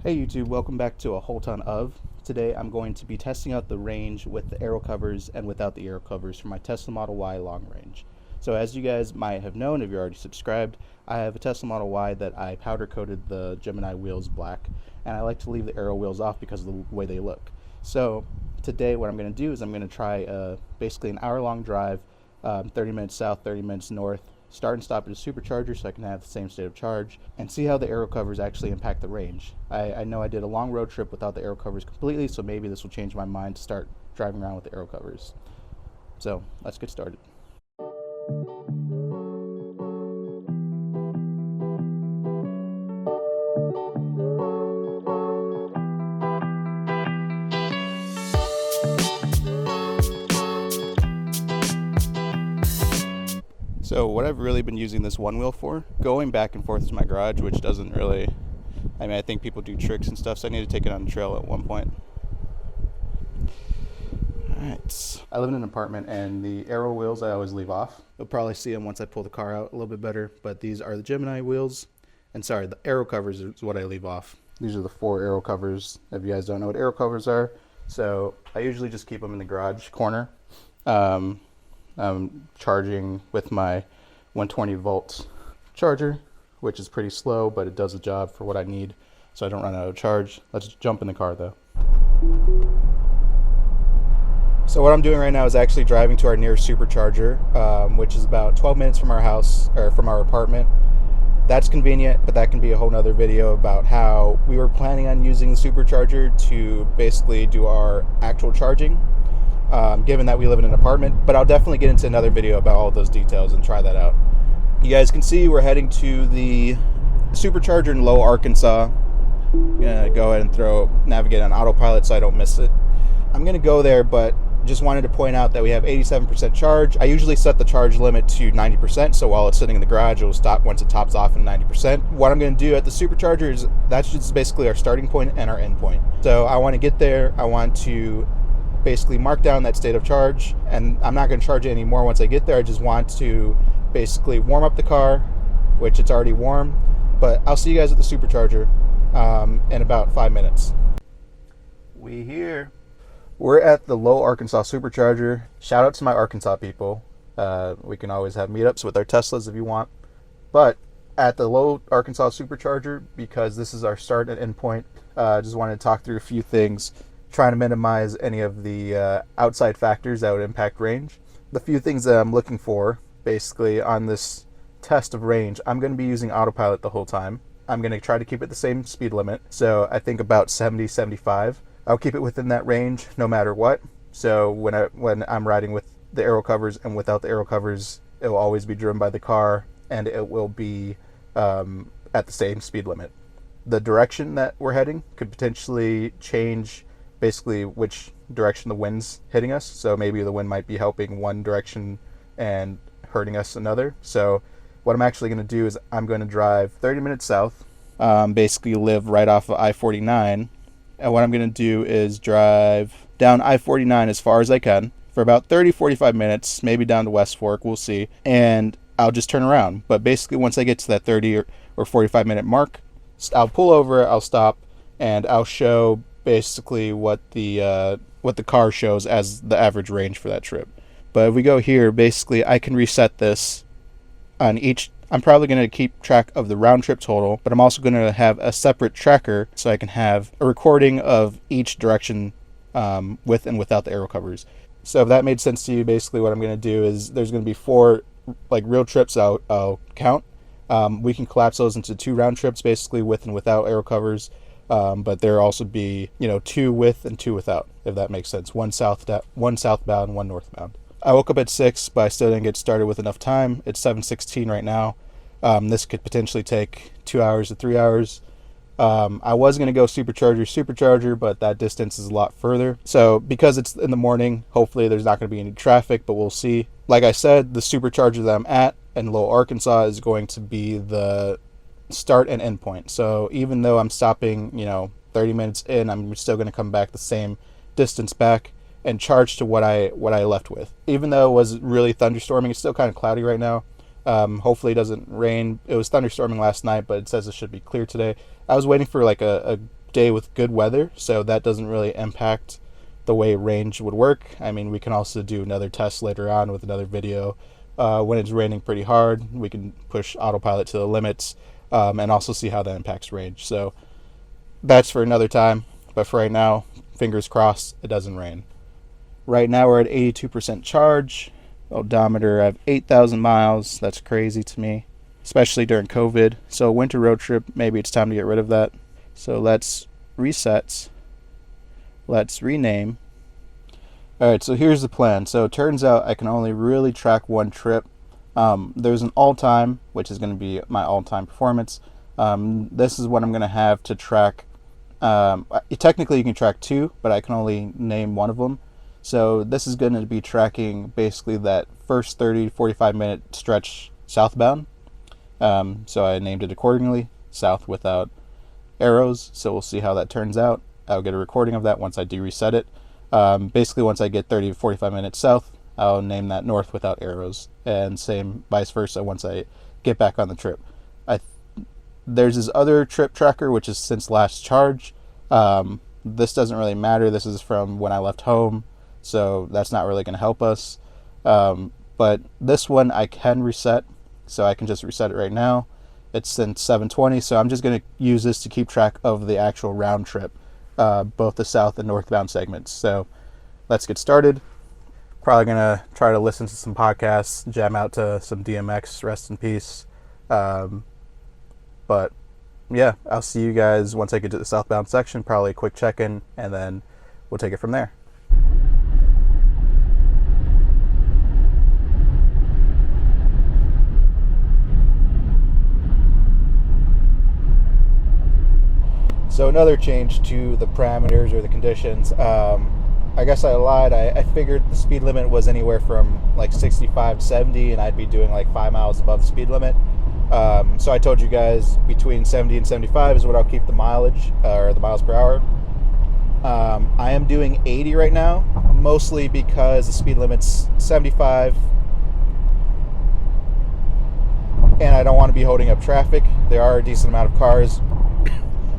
Hey YouTube, welcome back to a whole ton of. Today I'm going to be testing out the range with the Aero covers and without the Aero covers for my Tesla Model Y long range. So as you guys might have known if you're already subscribed, I have a Tesla Model Y that I powder coated the Gemini wheels black, and I like to leave the Aero wheels off because of the way they look. So today what I'm going to do is I'm going to try basically an hour-long drive, 30 minutes south, 30 minutes north, start and stop at a supercharger so I can have the same state of charge, and see how the Aero covers actually impact the range. I know I did a long road trip without the Aero covers completely, so maybe this will change my mind to start driving around with the Aero covers. So let's get started. So what I've really been using this one wheel for, going back and forth to my garage, which doesn't really, I think people do tricks and stuff, so I need to take it on the trail at one point. Alright, I live in an apartment and the Aero wheels I always leave off. You'll probably see them once I pull the car out a little bit better, but these are the Gemini wheels, and sorry, the Aero covers is what I leave off. These are the 4 Aero covers, if you guys don't know what Aero covers are. So I usually just keep them in the garage corner. I'm charging with my 120 volt charger, which is pretty slow, but it does the job for what I need, so I don't run out of charge. Let's jump in the car though. So what I'm doing right now is actually driving to our nearest supercharger, which is about 12 minutes from our house, or from our apartment. That's convenient, but that can be a whole nother video about how we were planning on using the supercharger to basically do our actual charging. Given that we live in an apartment, but I'll definitely get into another video about all those details and try that out. You guys can see we're heading to the Supercharger in Low, Arkansas. I'm gonna go ahead and navigate on autopilot so I don't miss it. I'm gonna go there, but just wanted to point out that we have 87% charge. I usually set the charge limit to 90%, so while it's sitting in the garage, it will stop once it tops off at 90%. What I'm gonna do at the Supercharger is that's just basically our starting point and our end point. So I wanna get there, I want to basically mark down that state of charge, and I'm not going to charge it anymore once I get there. I just want to basically warm up the car, which it's already warm, but I'll see you guys at the supercharger in about 5 minutes. We're at the Low Arkansas supercharger. Shout out to my Arkansas people. We can always have meetups with our Teslas if you want, but at the Low Arkansas supercharger, because this is our start and end point, just wanted to talk through a few things, trying to minimize any of the outside factors that would impact range. The few things that I'm looking for basically on this test of range, I'm going to be using autopilot the whole time. I'm going to try to keep it the same speed limit, so I think about 70, 75. I'll keep it within that range no matter what. So when I'm riding with the Aero covers and without the Aero covers, it will always be driven by the car, and it will be at the same speed limit. The direction that we're heading could potentially change basically which direction the wind's hitting us. So maybe the wind might be helping one direction and hurting us another. So what I'm actually going to do is I'm going to drive 30 minutes south, basically live right off of I-49. And what I'm going to do is drive down I-49 as far as I can for about 30-45 minutes, maybe down to West Fork, we'll see. And I'll just turn around. But basically once I get to that 30 or 45 minute mark, I'll pull over, I'll stop, and I'll show basically what the car shows as the average range for that trip. But if we go here, basically I can reset this on each. I'm probably going to keep track of the round trip total, but I'm also going to have a separate tracker so I can have a recording of each direction with and without the Aero covers. So if that made sense to you, basically what I'm going to do is there's going to be 4 like real trips I'll count. We can collapse those into 2 round trips, basically with and without Aero covers. But there also be 2 with and 2 without, if that makes sense. One southbound, one northbound. I woke up at 6, but I still didn't get started with enough time. It's 7:16 right now. This could potentially take 2 hours to 3 hours. I was going to go supercharger, but that distance is a lot further. So because it's in the morning, hopefully there's not going to be any traffic, but we'll see. Like I said, the supercharger that I'm at in Low Arkansas is going to be the start and end point. So even though I'm stopping 30 minutes in, I'm still going to come back the same distance back and charge to what I left with. Even though it was really thunderstorming, it's still kind of cloudy right now. Hopefully it doesn't rain. It was thunderstorming last night, but it says it should be clear today. I was waiting for like a day with good weather, so that doesn't really impact the way range would work. I mean, we can also do another test later on with another video. When it's raining pretty hard, we can push autopilot to the limits, and also see how that impacts range. So that's for another time, but for right now, fingers crossed, it doesn't rain. Right now we're at 82% charge. Odometer, I have 8,000 miles. That's crazy to me, especially during COVID. So winter road trip, maybe it's time to get rid of that. So let's reset. Let's rename. Alright, so here's the plan. So it turns out I can only really track one trip. There's an all-time, which is going to be my all-time performance. This is what I'm going to have to track. Technically you can track two, but I can only name one of them. So this is going to be tracking basically that first 30-45 minute stretch southbound. So I named it accordingly, south without arrows. So we'll see how that turns out. I'll get a recording of that once I do reset it. Basically once I get 30-45 minutes south, I'll name that north without arrows, and same vice versa once I get back on the trip. There's this other trip tracker which is since last charge. This doesn't really matter. This is from when I left home, so that's not really going to help us. But this one I can reset, so I can just reset it right now. It's since 720, so I'm just going to use this to keep track of the actual round trip, both the south and northbound segments. So let's get started. Probably going to try to listen to some podcasts, jam out to some DMX, rest in peace. But yeah, I'll see you guys once I get to the southbound section, probably a quick check-in, and then we'll take it from there. So another change to the parameters or the conditions. I guess I lied. I figured the speed limit was anywhere from like 65 to 70, and I'd be doing like 5 miles above the speed limit. So I told you guys between 70 and 75 is what I'll keep the mileage, or the miles per hour. I am doing 80 right now, mostly because the speed limit's 75, and I don't want to be holding up traffic. There are a decent amount of cars.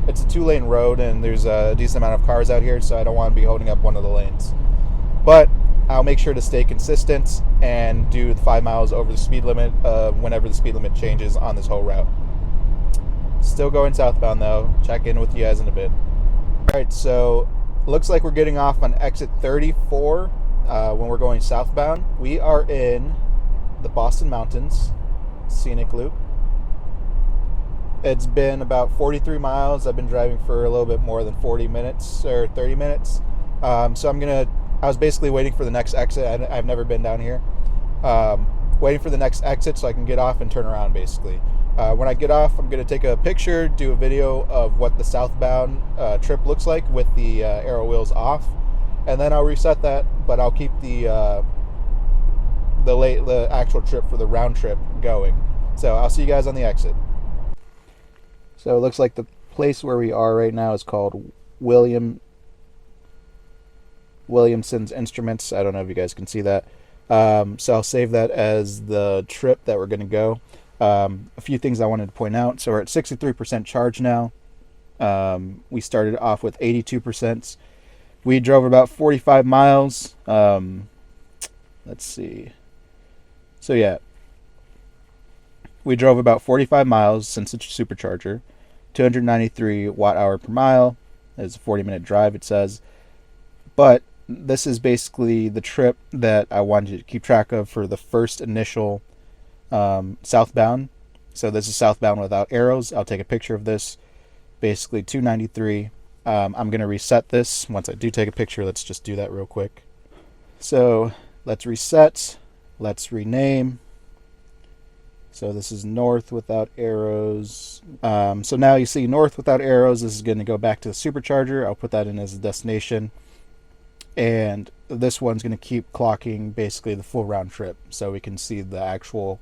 It's a 2-lane road, and there's a decent amount of cars out here, so I don't want to be holding up one of the lanes. But I'll make sure to stay consistent and do the 5 miles over the speed limit whenever the speed limit changes on this whole route. Still going southbound though. Check in with you guys in a bit. Alright, so looks like we're getting off on exit 34 when we're going southbound. We are in the Boston Mountains scenic loop. It's been about 43 miles. I've been driving for a little bit more than 40 minutes or 30 minutes. So I was basically waiting for the next exit. I've never been down here. Waiting for the next exit so I can get off and turn around basically. When I get off, I'm going to take a picture, do a video of what the southbound trip looks like with the Aero wheels off. And then I'll reset that, but I'll keep the actual trip for the round trip going. So I'll see you guys on the exit. So it looks like the place where we are right now is called Williamson's Instruments. I don't know if you guys can see that. So I'll save that as the trip that we're going to go. A few things I wanted to point out. So we're at 63% charge now. We started off with 82%. We drove about 45 miles. Let's see. So yeah. We drove about 45 miles since it's a Supercharger. 293 watt-hour per mile. It's a 40-minute drive, it says. But this is basically the trip that I wanted you to keep track of for the first initial southbound. So this is southbound without arrows. I'll take a picture of this. Basically 293. I'm going to reset this. Once I do take a picture, let's just do that real quick. So let's reset. Let's rename. So this is north without arrows. So now you see north without arrows. This is going to go back to the Supercharger. I'll put that in as a destination. And this one's going to keep clocking basically the full round trip. So we can see the actual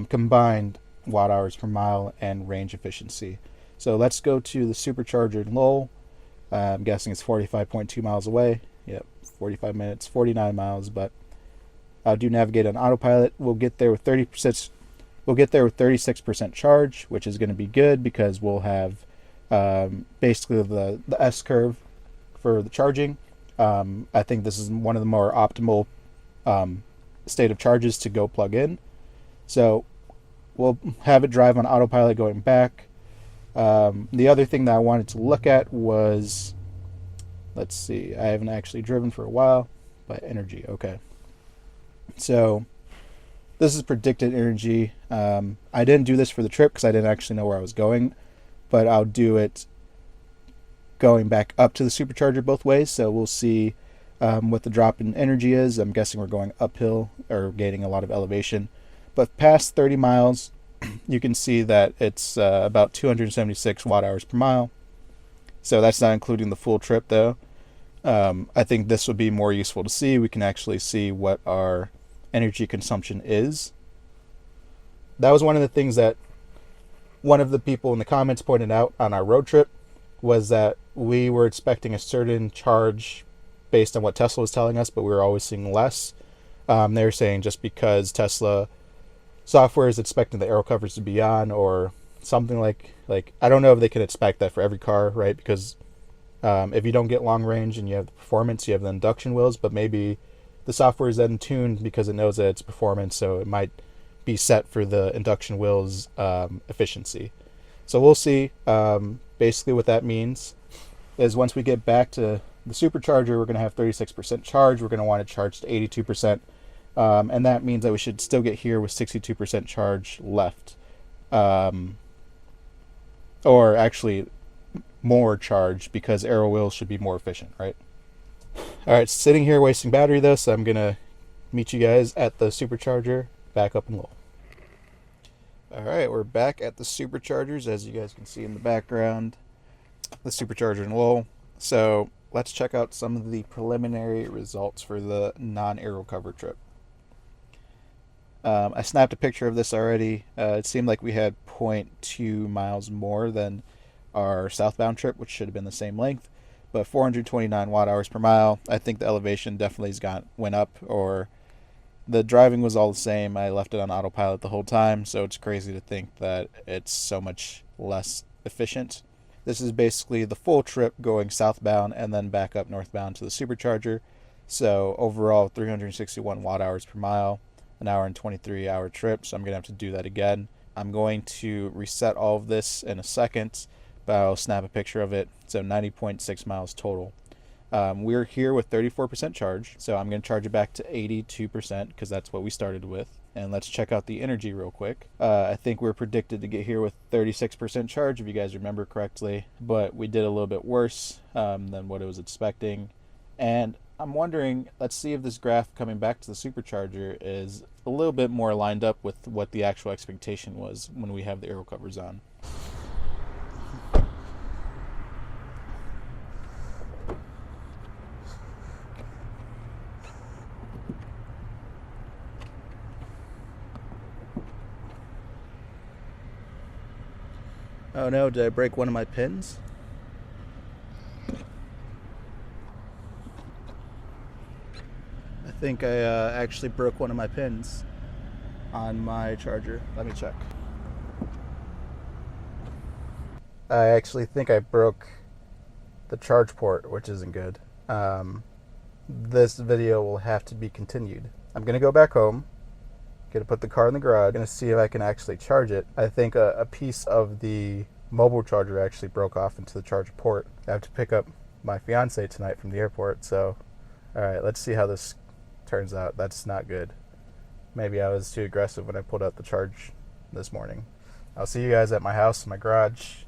combined watt hours per mile and range efficiency. So let's go to the Supercharger in Lowell. I'm guessing it's 45.2 miles away. Yep, 45 minutes, 49 miles. But I'll do navigate on autopilot. We'll get there with 30%. We'll get there with 36% charge, which is going to be good because we'll have basically the S curve for the charging. I think this is one of the more optimal state of charges to go plug in. So we'll have it drive on autopilot going back. The other thing that I wanted to look at was, let's see, I haven't actually driven for a while, but energy, okay. So this is predicted energy. I didn't do this for the trip because I didn't actually know where I was going, but I'll do it going back up to the supercharger both ways. So we'll see what the drop in energy is. I'm guessing we're going uphill or gaining a lot of elevation. But past 30 miles, you can see that it's about 276 watt hours per mile. So that's not including the full trip though. I think this would be more useful to see. We can actually see what our energy consumption is. That was one of the things that one of the people in the comments pointed out on our road trip, was that we were expecting a certain charge based on what Tesla was telling us, but we were always seeing less. They were saying just because Tesla software is expecting the Aero covers to be on, or something like I don't know if they can expect that for every car, right? Because if you don't get long range and you have the performance, you have the induction wheels, but maybe the software is then tuned because it knows that it's performance, so it might be set for the induction wheels efficiency. So we'll see. Basically what that means is once we get back to the supercharger, we're going to have 36% charge. We're going to want to charge to 82%. And that means that we should still get here with 62% charge left. Or actually more charge, because Aero wheels should be more efficient, right? Alright, sitting here wasting battery though, so I'm going to meet you guys at the supercharger back up and low. Alright, we're back at the superchargers, as you guys can see in the background. The supercharger in Lowell. So let's check out some of the preliminary results for the non-Aero cover trip. I snapped a picture of this already. It seemed like we had 0.2 miles more than our southbound trip, which should have been the same length, but 429 watt hours per mile. I think the elevation definitely went up, or the driving was all the same. I left it on autopilot the whole time, so it's crazy to think that it's so much less efficient. This is basically the full trip going southbound and then back up northbound to the supercharger. So overall 361 watt hours per mile, an hour and 23 hour trip. So I'm going to have to do that again. I'm going to reset all of this in a second, but I'll snap a picture of it. So 90.6 miles total. We're here with 34% charge, so I'm going to charge it back to 82% because that's what we started with. And let's check out the energy real quick. I think we're predicted to get here with 36% charge, if you guys remember correctly, but we did a little bit worse than what I was expecting. And I'm wondering, let's see if this graph coming back to the supercharger is a little bit more lined up with what the actual expectation was when we have the Aero covers on. Oh no, did I break one of my pins? I think I actually broke one of my pins on my charger. Let me check. I actually think I broke the charge port, which isn't good. This video will have to be continued. I'm going to go back home. Gonna put the car in the garage. Gonna see if I can actually charge it. I think a piece of the mobile charger actually broke off into the charger port. I have to pick up my fiance tonight from the airport, so alright, let's see how this turns out. That's not good. Maybe I was too aggressive when I pulled out the charge this morning. I'll see you guys at my house, my garage.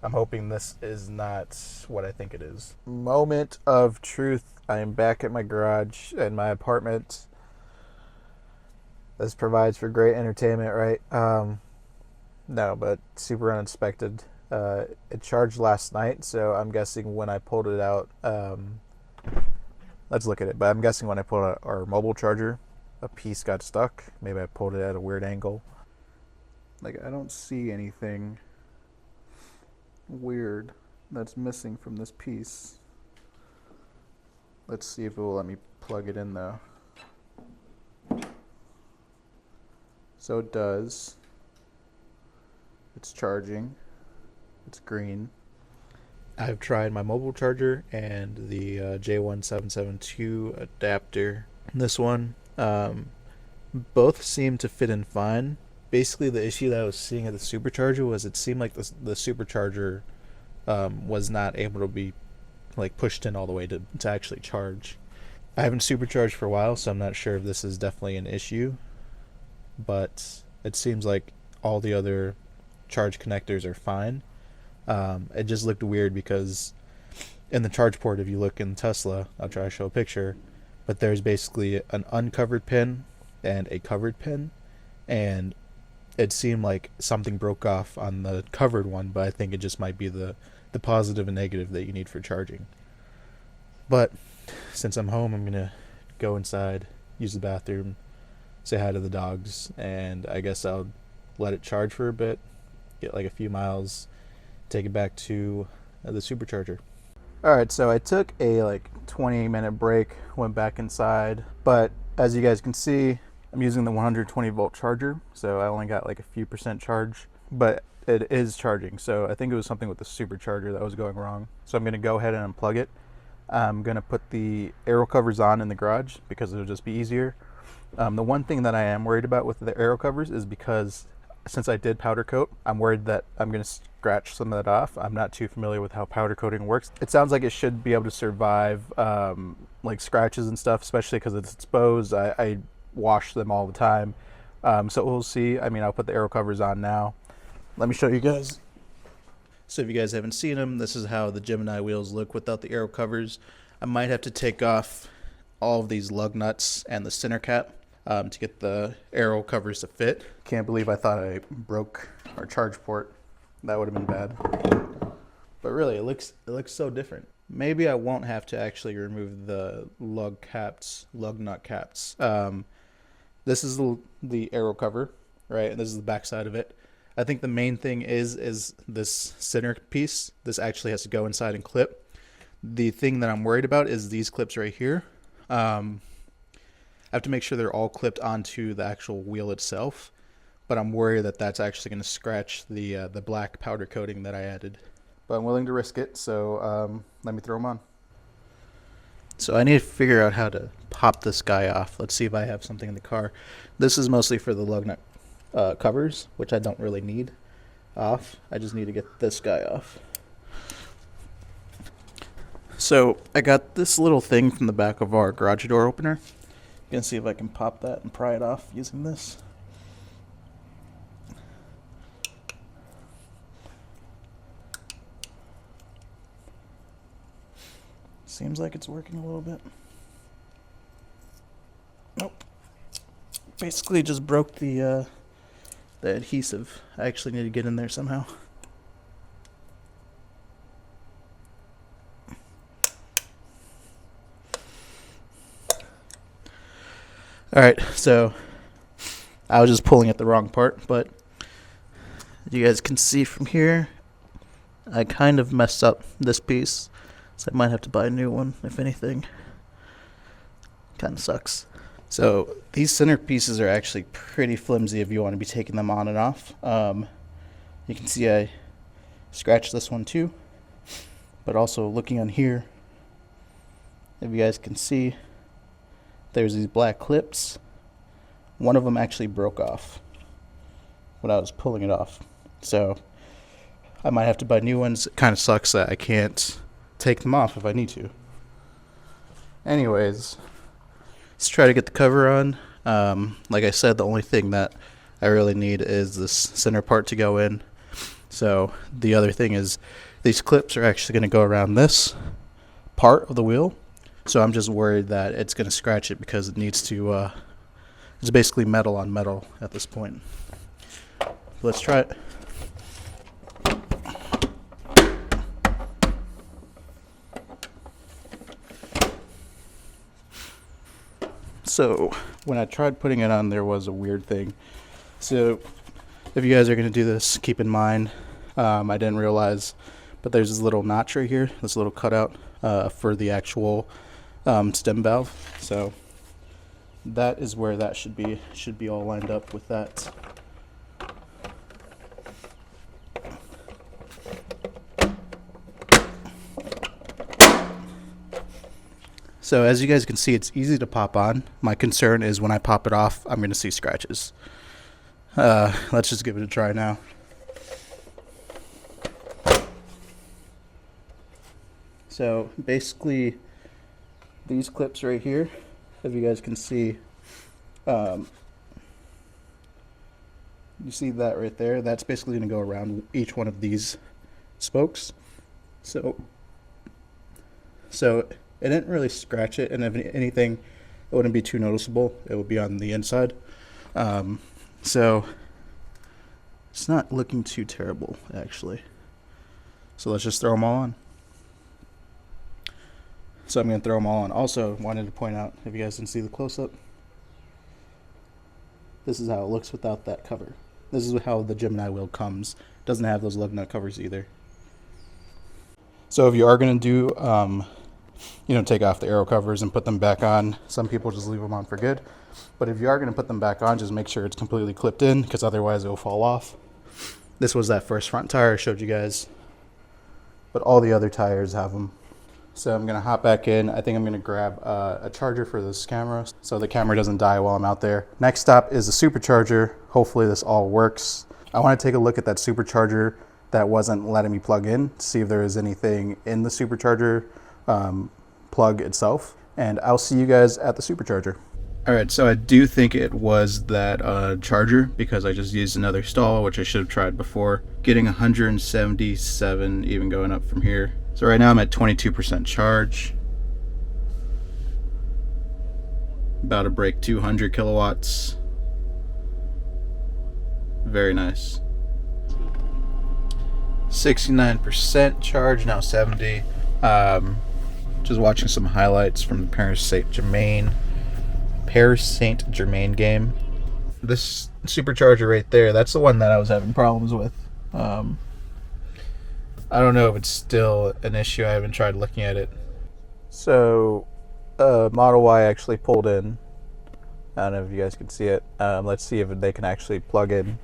I'm hoping this is not what I think it is. Moment of truth. I am back at my garage in my apartment. This provides for great entertainment, right? No, but super unexpected. It charged last night, so I'm guessing when I pulled it out, let's look at it. But I'm guessing when I pulled out our mobile charger, a piece got stuck. Maybe I pulled it at a weird angle. Like, I don't see anything weird that's missing from this piece. Let's see if it will let me plug it in though. So it does. It's charging. It's green. I've tried my mobile charger and the J1772 adapter. This one, both seem to fit in fine. Basically, the issue that I was seeing at the Supercharger was it seemed like the Supercharger was not able to be like pushed in all the way to actually charge. I haven't supercharged for a while, so I'm not sure if this is definitely an issue, but it seems like all the other charge connectors are fine. It just looked weird because in the charge port, if you look in Tesla, I'll try to show a picture, but there's basically an uncovered pin and a covered pin, and it seemed like something broke off on the covered one, but I think it just might be the positive and negative that you need for charging. But since I'm home, I'm gonna go inside, use the bathroom, say hi to the dogs, and I guess I'll let it charge for a bit, get like a few miles, take it back to the Supercharger. Alright, so I took a like 20-minute break, went back inside, but as you guys can see, I'm using the 120 volt charger, so I only got like a few percent charge, but it is charging. So I think it was something with the Supercharger that was going wrong. So I'm going to go ahead and unplug it. I'm going to put the Aero covers on in the garage because it'll just be easier. The one thing that I am worried about with the Aero covers is because since I did powder coat, I'm worried that I'm going to scratch some of that off. I'm not too familiar with how powder coating works. It sounds like it should be able to survive like scratches and stuff, especially because it's exposed. I wash them all the time. So we'll see. I mean, I'll put the Aero covers on now. Let me show you guys. So if you guys haven't seen them, this is how the Gemini wheels look without the Aero covers. I might have to take off all of these lug nuts and the center cap to get the Aero covers to fit. Can't believe I thought I broke our charge port. That would have been bad. But really, it looks so different. Maybe I won't have to actually remove the lug nut caps. This is the Aero cover, right? And this is the back side of it. I think the main thing is this center piece. This actually has to go inside and clip. The thing that I'm worried about is these clips right here. I have to make sure they're all clipped onto the actual wheel itself, but I'm worried that that's actually going to scratch the black powder coating that I added. But I'm willing to risk it, so let me throw them on. So I need to figure out how to pop this guy off. Let's see if I have something in the car. This is mostly for the lug nut covers, which I don't really need off. I just need to get this guy off. So I got this little thing from the back of our garage door opener. Gonna see if I can pop that and pry it off using this. Seems like it's working a little bit. Nope. Basically just broke the adhesive. I actually need to get in there somehow. Alright, so I was just pulling at the wrong part, but you guys can see from here, I kind of messed up this piece, so I might have to buy a new one, if anything. Kind of sucks. So these center pieces are actually pretty flimsy if you want to be taking them on and off. You can see I scratched this one too, but also looking on here, if you guys can see, there's these black clips. One of them actually broke off when I was pulling it off, so I might have to buy new ones. It kind of sucks that I can't take them off if I need to. Anyways, let's try to get the cover on. Like I said, the only thing that I really need is this center part to go in. So the other thing is these clips are actually going to go around this part of the wheel. So I'm just worried that it's going to scratch it because it needs to, it's basically metal on metal at this point. Let's try it. So when I tried putting it on, there was a weird thing. So if you guys are going to do this, keep in mind, I didn't realize, but there's this little notch right here, this little cutout for the actual stem valve. So that is where that should be all lined up with that. So as you guys can see, it's easy to pop on. My concern is when I pop it off, I'm going to see scratches. Let's just give it a try now. So basically, these clips right here, if you guys can see, you see that right there? That's basically going to go around each one of these spokes. So it didn't really scratch it, and if anything, it wouldn't be too noticeable. It would be on the inside. So it's not looking too terrible, actually. So let's just throw them all on. So I'm going to throw them all on. Also, wanted to point out, if you guys didn't see the close-up, this is how it looks without that cover. This is how the Gemini wheel comes. It doesn't have those lug nut covers either. So if you are going to do, take off the Aero covers and put them back on, some people just leave them on for good. But if you are going to put them back on, just make sure it's completely clipped in, because otherwise it will fall off. This was that first front tire I showed you guys. But all the other tires have them. So I'm going to hop back in. I think I'm going to grab a charger for this camera so the camera doesn't die while I'm out there. Next stop is the supercharger. Hopefully this all works. I want to take a look at that supercharger that wasn't letting me plug in, see if there is anything in the supercharger plug itself. And I'll see you guys at the supercharger. All right, so I do think it was that charger, because I just used another stall, which I should have tried before. Getting 177, even going up from here. So right now I'm at 22% charge. About to break 200 kilowatts. Very nice. 69% charge, now 70. Just watching some highlights from the Paris Saint-Germain game. This supercharger right there, that's the one that I was having problems with. I don't know if it's still an issue. I haven't tried looking at it. So, Model Y actually pulled in. I don't know if you guys can see it. Let's see if they can actually plug in.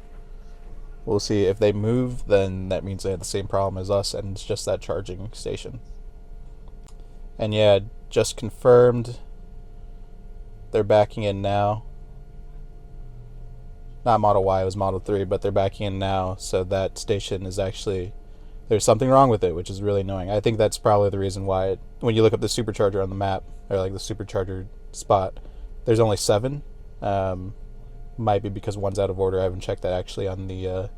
We'll see. If they move, then that means they have the same problem as us, and it's just that charging station. And yeah, just confirmed. They're backing in now. Not Model Y, it was Model 3, but they're backing in now, so that station is actually... There's something wrong with it, which is really annoying. I think that's probably the reason why, when you look up the supercharger on the map, or like the supercharger spot, there's only 7. Might be because one's out of order. I haven't checked that actually on the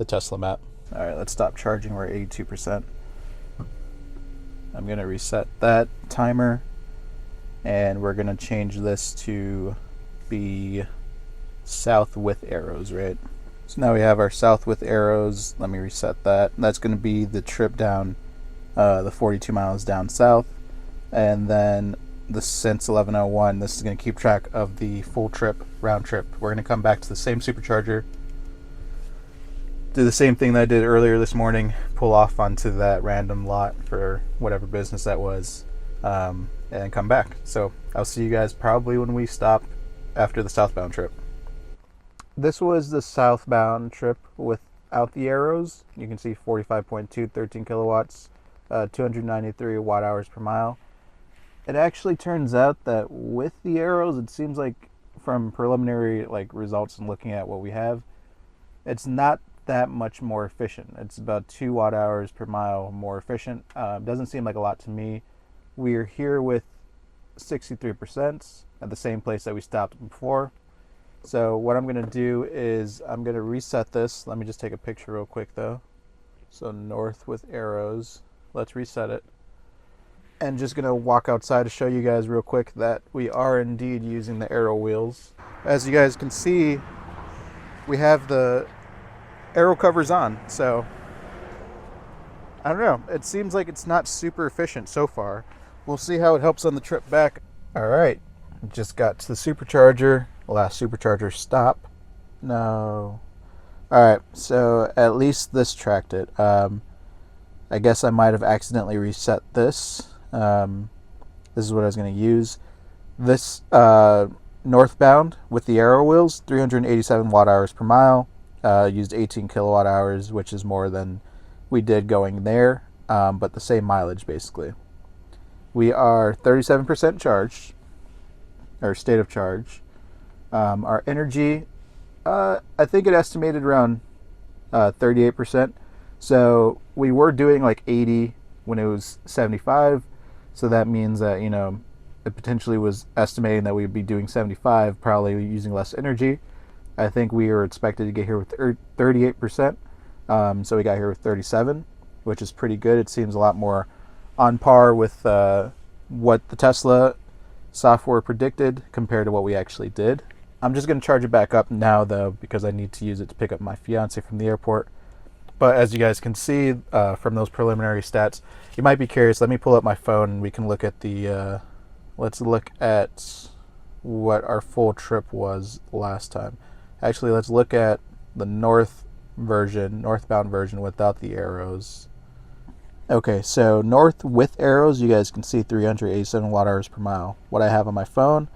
Tesla map. All right, let's stop charging. We're at 82%. I'm going to reset that timer, and we're going to change this to be south with arrows, right? So now we have our south with arrows. Let me reset that. That's going to be the trip down, the 42 miles down south. And then since 11:01, this is going to keep track of the full trip, round trip. We're going to come back to the same supercharger, do the same thing that I did earlier this morning, pull off onto that random lot for whatever business that was, and then come back. So I'll see you guys probably when we stop after the southbound trip. This was the southbound trip without the arrows. You can see 45.2, 13 kilowatts, 293 watt hours per mile. It actually turns out that with the arrows, it seems like from preliminary results and looking at what we have, it's not that much more efficient. It's about 2 watt hours per mile more efficient. Doesn't seem like a lot to me. We're here with 63% at the same place that we stopped before. So what I'm going to do is I'm going to reset this. Let me just take a picture real quick though. So north with arrows. Let's reset it. And just going to walk outside to show you guys real quick that we are indeed using the Aero wheels. As you guys can see, we have the Aero covers on. So I don't know. It seems like it's not super efficient so far. We'll see how it helps on the trip back. All right. Just got to the supercharger. Last supercharger stop. No. Alright, so at least this tracked it. I guess I might have accidentally reset this. This is what I was going to use. This northbound with the Aero wheels, 387 watt hours per mile. Used 18 kilowatt hours, which is more than we did going there, but the same mileage basically. We are 37% charged, or state of charge. Our energy, I think it estimated around 38%. So we were doing like 80 when it was 75. So that means that, it potentially was estimating that we'd be doing 75, probably using less energy. I think we were expected to get here with 38%. So we got here with 37, which is pretty good. It seems a lot more on par with what the Tesla software predicted compared to what we actually did. I'm just going to charge it back up now, though, because I need to use it to pick up my fiance from the airport. But as you guys can see from those preliminary stats, you might be curious. Let me pull up my phone and we can look at the, let's look at what our full trip was last time. Actually, let's look at the northbound version without the arrows. Okay, so north with arrows, you guys can see 387 watt hours per mile. What I have on my phone,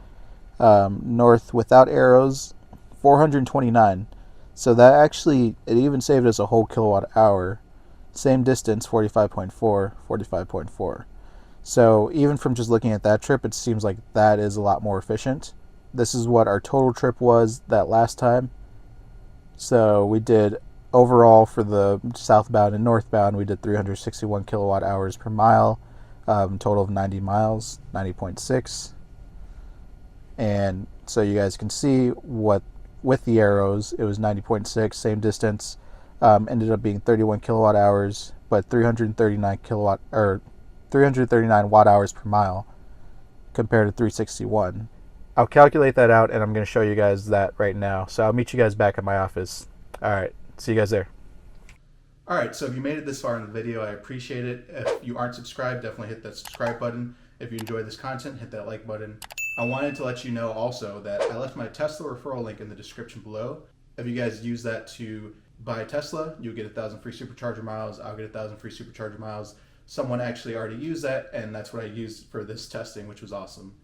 north without arrows, 429. So that actually, it even saved us a whole kilowatt hour. Same distance, 45.4. So even from just looking at that trip, it seems like that is a lot more efficient. This is what our total trip was that last time. So we did, overall for the southbound and northbound, we did 361 kilowatt hours per mile, total of 90 miles, 90.6. And so you guys can see what, with the arrows, it was 90.6, same distance, ended up being 31 kilowatt hours, but 339 watt hours per mile compared to 361. I'll calculate that out and I'm going to show you guys that right now. So I'll meet you guys back at my office. All right, see you guys there. All right, so if you made it this far in the video, I appreciate it. If you aren't subscribed, definitely hit that subscribe button. If you enjoy this content, hit that like button. I wanted to let you know also that I left my Tesla referral link in the description below. If you guys use that to buy a Tesla, you'll get 1,000 free Supercharger miles. I'll get 1,000 free Supercharger miles. Someone actually already used that, and that's what I used for this testing, which was awesome.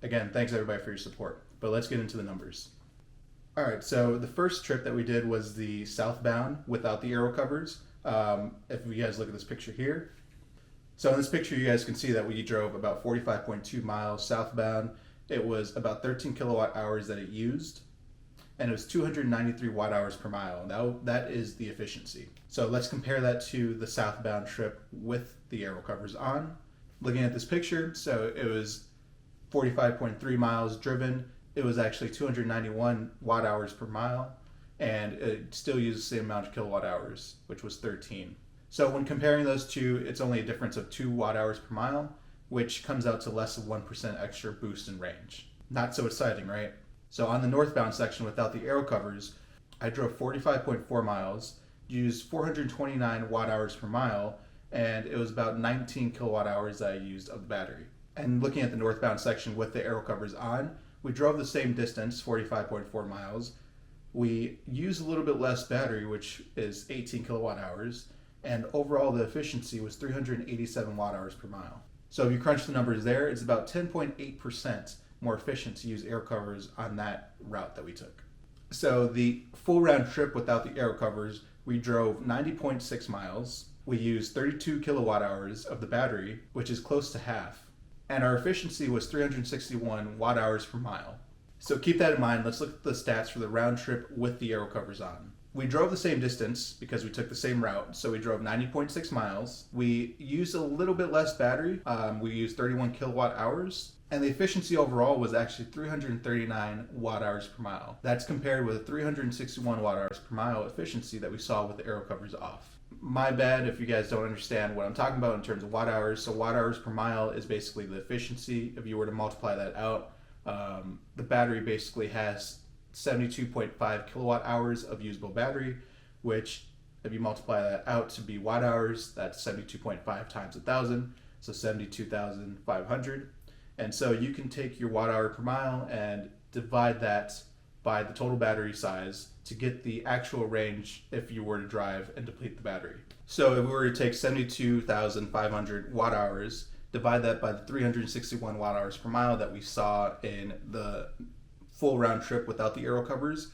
Again, thanks everybody for your support. But let's get into the numbers. All right, so the first trip that we did was the southbound without the aero covers. If you guys look at this picture here. So in this picture, you guys can see that we drove about 45.2 miles southbound. It was about 13 kilowatt hours that it used, and it was 293 watt hours per mile. Now that is the efficiency. So let's compare that to the southbound trip with the aero covers on. Looking at this picture, so it was 45.3 miles driven. It was actually 291 watt hours per mile, and it still used the same amount of kilowatt hours, which was 13. So when comparing those two, it's only a difference of 2 watt hours per mile, which comes out to less than 1% extra boost in range. Not so exciting, right? So on the northbound section without the aero covers, I drove 45.4 miles, used 429 watt hours per mile, and it was about 19 kilowatt hours that I used of the battery. And looking at the northbound section with the aero covers on, we drove the same distance, 45.4 miles. We used a little bit less battery, which is 18 kilowatt hours, and overall the efficiency was 387 watt hours per mile. So if you crunch the numbers there, it's about 10.8% more efficient to use air covers on that route that we took. So the full round trip without the air covers, we drove 90.6 miles. We used 32 kilowatt hours of the battery, which is close to half. And our efficiency was 361 watt hours per mile. So keep that in mind. Let's look at the stats for the round trip with the aero covers on. We drove the same distance because we took the same route. So we drove 90.6 miles. We used a little bit less battery. We used 31 kilowatt hours. And the efficiency overall was actually 339 watt hours per mile. That's compared with a 361 watt hours per mile efficiency that we saw with the aero covers off. My bad if you guys don't understand what I'm talking about in terms of watt hours. So watt hours per mile is basically the efficiency. If you were to multiply that out, the battery basically has 72.5 kilowatt hours of usable battery, which if you multiply that out to be watt hours, that's 72.5 times 1,000, so 72,500. And so you can take your watt hour per mile and divide that by the total battery size to get the actual range if you were to drive and deplete the battery. So if we were to take 72,500 watt hours, divide that by the 361 watt hours per mile that we saw in the full round trip without the aero covers,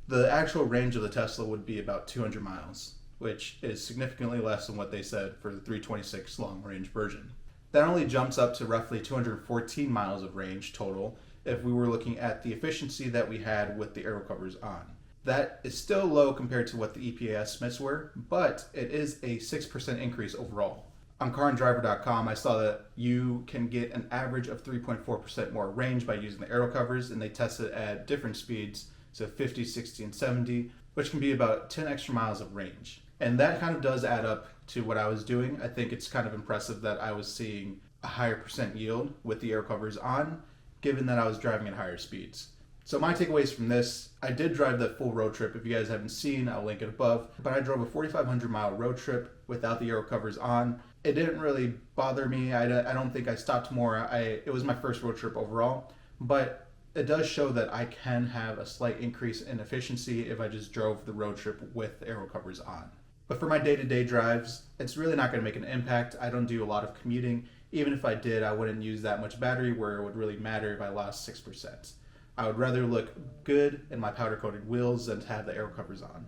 the actual range of the Tesla would be about 200 miles, which is significantly less than what they said for the 326 long range version. That only jumps up to roughly 214 miles of range total if we were looking at the efficiency that we had with the aero covers on. That is still low compared to what the EPA estimates were, but it is a 6% increase overall. On carandriver.com, I saw that you can get an average of 3.4% more range by using the aero covers, and they tested at different speeds, so 50, 60, and 70, which can be about 10 extra miles of range. And that kind of does add up to what I was doing. I think it's kind of impressive that I was seeing a higher percent yield with the aero covers on, given that I was driving at higher speeds. So my takeaways from this, I did drive that full road trip. If you guys haven't seen, I'll link it above. But I drove a 4,500 mile road trip without the aero covers on. It didn't really bother me. I don't think I stopped more. It was my first road trip overall. But it does show that I can have a slight increase in efficiency if I just drove the road trip with aero covers on. But for my day-to-day drives, it's really not going to make an impact. I don't do a lot of commuting. Even if I did, I wouldn't use that much battery where it would really matter if I lost 6%. I would rather look good in my powder-coated wheels than to have the aero covers on.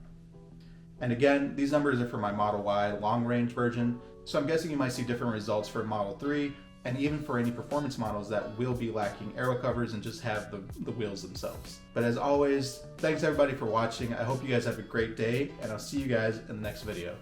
And again, these numbers are for my Model Y long-range version, so I'm guessing you might see different results for Model 3, and even for any performance models that will be lacking aero covers and just have the wheels themselves. But as always, thanks everybody for watching. I hope you guys have a great day, and I'll see you guys in the next video.